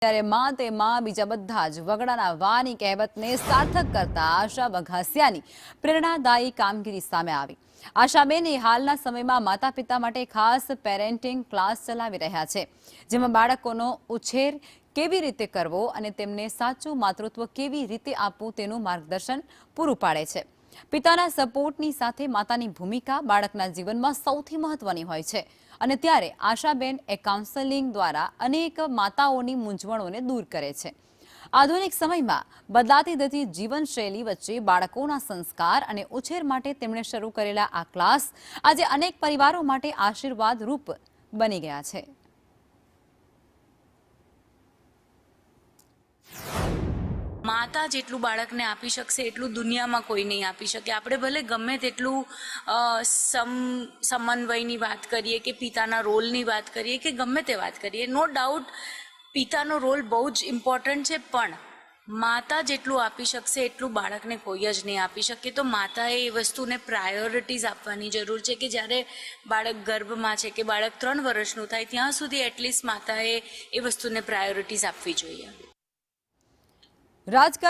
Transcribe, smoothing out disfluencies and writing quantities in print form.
ત્યારે માં તે માં બીજા બધા જ વગડાના વાની કહેવતને સાર્થક કરતા આશા વઘાસિયાની પ્રેરણાદાયી કામગીરી સામે આવી। આશાબેને હાલના સમયમાં માતા પિતા માટે ખાસ પેરેન્ટિંગ ક્લાસ ચલાવી રહ્યા છે, જેમાં બાળકોનો ઉછેર કેવી રીતે કરવો અને તેમને સાચું માતૃત્વ કેવી રીતે આપવું તેનું માર્ગદર્શન પૂરું પાડે છે। પિતાના સપોર્ટની સાથે માતાની ભૂમિકા બાળકના જીવનમાં સૌથી મહત્વની હોય છે અને ત્યારે આશાબેન એ કાઉન્સેલિંગ દ્વારા અનેક માતાઓની મૂંઝવણોને દૂર કરે છે। આધુનિક સમયમાં બદલાતી જતી જીવનશૈલી વચ્ચે બાળકોના સંસ્કાર અને ઉછેર માટે તેમણે શરૂ કરેલા આ ક્લાસ આજે અનેક પરિવારો માટે આશીર્વાદ રૂપ બની ગયા છે। माता जेटलू बाळकने आपी शकशे एटलू दुनियामां कोई नहीं आपी शके। आपणे भले गमे तेटलू समन्वयनी वात करीए के पिताना रोलनी वात करीए के गमे ते वात करीए, नो डाउट पितानो रोल बहु ज इम्पोर्टન્ટ छे, पण माता जेटलू आपी शकशे एटलू बाळकने कोई ज नहीं आपी शके। तो माताए ए वस्तुने प्रायोरिटीज आपवानी जरूर छे के ज्यारे बाळक गर्भमां छे के बाळक 3 वर्षनुं थाय त्यां सुधी एटलीस्ट माताए ए वस्तुने प्रायोरिटीज आपवी जोईए। રાજકારણ